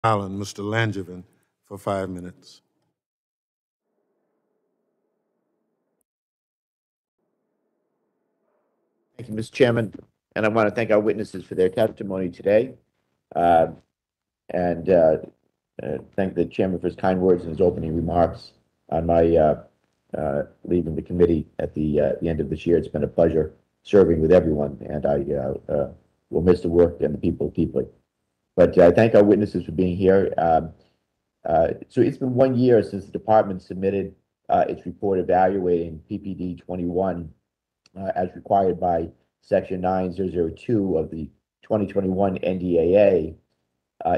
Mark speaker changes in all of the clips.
Speaker 1: Island, Mr. Langevin, for 5 minutes.
Speaker 2: Thank you, Mr. Chairman, and I want to thank our witnesses for their testimony today, and thank the chairman for his kind words and his opening remarks on my leaving the committee at the end of this year. It's been a pleasure serving with everyone, and I will miss the work and the people deeply. But I thank our witnesses for being here. So it's been 1 year since the department submitted its report evaluating PPD 21 as required by Section 9002 of the 2021 NDAA.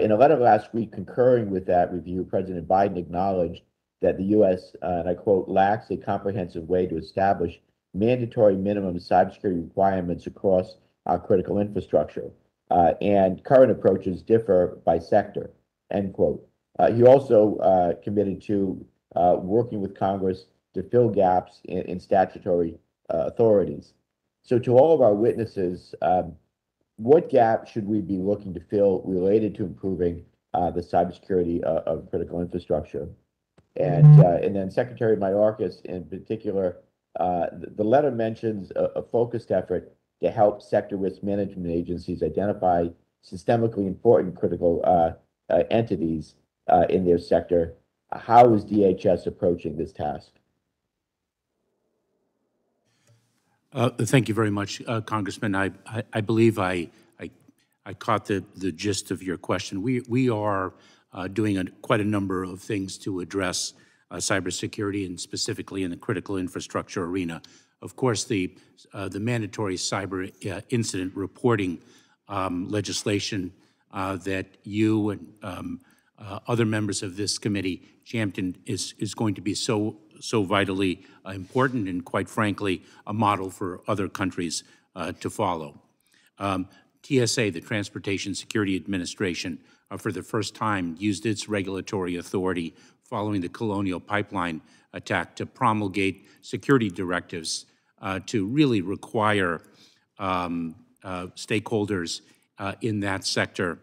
Speaker 2: In a letter last week concurring with that review, President Biden acknowledged that the U.S., and I quote, lacks a comprehensive way to establish mandatory minimum cybersecurity requirements across our critical infrastructure, and current approaches differ by sector, end quote. He also committed to working with Congress to fill gaps in statutory authorities. So to all of our witnesses, what gap should we be looking to fill related to improving the cybersecurity of critical infrastructure? And then Secretary Mayorkas in particular, the letter mentions a focused effort to help sector risk management agencies identify systemically important critical entities in their sector. How is DHS approaching this task?
Speaker 3: Thank you very much, Congressman. I believe I caught the gist of your question. We are doing quite a number of things to address cybersecurity, and specifically in the critical infrastructure arena. Of course, the mandatory cyber incident reporting legislation that you and other members of this committee championed is going to be so vitally important, and quite frankly, a model for other countries to follow. TSA, the Transportation Security Administration, for the first time used its regulatory authority following the Colonial Pipeline attack to promulgate security directives to really require stakeholders in that sector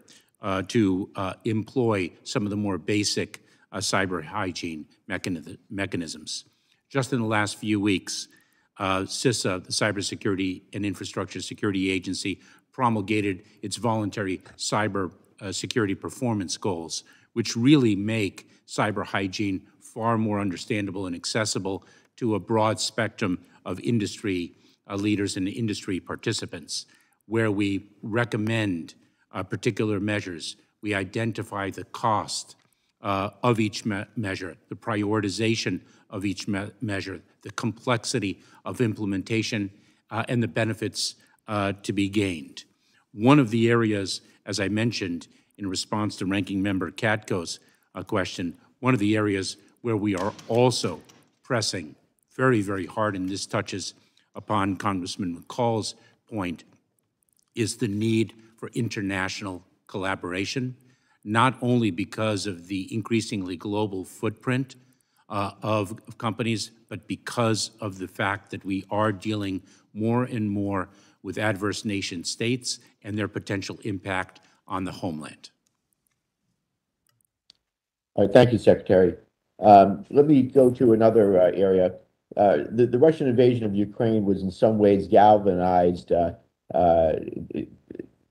Speaker 3: to employ some of the more basic cyber hygiene mechanisms. Just in the last few weeks, CISA, the Cybersecurity and Infrastructure Security Agency, promulgated its voluntary cyber security performance goals, which really make cyber hygiene far more understandable and accessible to a broad spectrum of industry leaders and industry participants. Where we recommend particular measures, we identify the cost of each measure, the prioritization of each measure, the complexity of implementation, and the benefits to be gained. One of the areas, as I mentioned in response to Ranking Member Katko's question, one of the areas where we are also pressing very, very hard, and this touches upon Congressman McCall's point, is the need for international collaboration, not only because of the increasingly global footprint of companies, but because of the fact that we are dealing more and more with adverse nation states and their potential impact on the homeland.
Speaker 2: All right, thank you, Secretary. Let me go to another area. The Russian invasion of Ukraine was in some ways galvanized.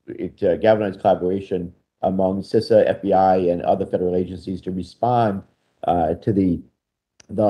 Speaker 2: It galvanized collaboration among CISA, FBI, and other federal agencies to respond to the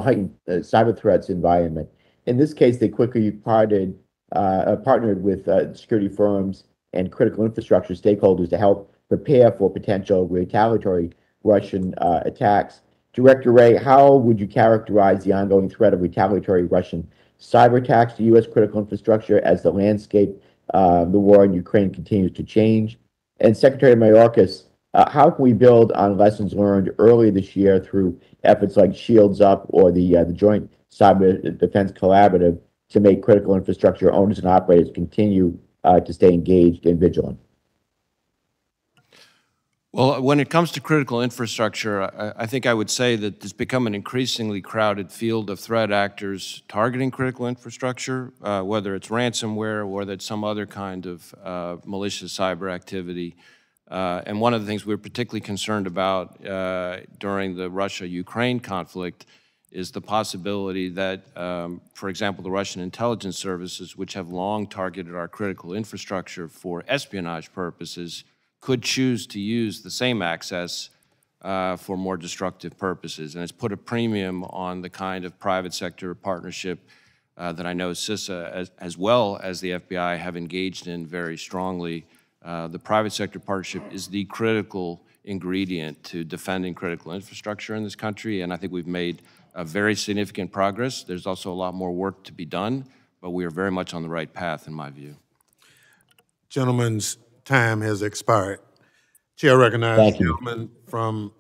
Speaker 2: heightened cyber threats environment. In this case, they quickly partnered with security firms and critical infrastructure stakeholders to help prepare for potential retaliatory Russian attacks. Director Wray, how would you characterize the ongoing threat of retaliatory Russian cyber attacks to U.S. critical infrastructure as the landscape, the war in Ukraine continues to change? And Secretary Mayorkas, how can we build on lessons learned early this year through efforts like Shields Up or the Joint Cyber Defense Collaborative to make critical infrastructure owners and operators continue to stay engaged and vigilant?
Speaker 4: Well, when it comes to critical infrastructure, I think I would say that it's become an increasingly crowded field of threat actors targeting critical infrastructure, whether it's ransomware or whether it's some other kind of malicious cyber activity. And one of the things we're particularly concerned about during the Russia-Ukraine conflict is the possibility that, for example, the Russian intelligence services, which have long targeted our critical infrastructure for espionage purposes, could choose to use the same access for more destructive purposes. And it's put a premium on the kind of private sector partnership that I know CISA, as well as the FBI, have engaged in very strongly. The private sector partnership is the critical ingredient to defending critical infrastructure in this country, and I think we've made very significant progress. There's also a lot more work to be done, but we are very much on the right path, in my view.
Speaker 1: Gentleman's time has expired. Chair recognizes the gentleman from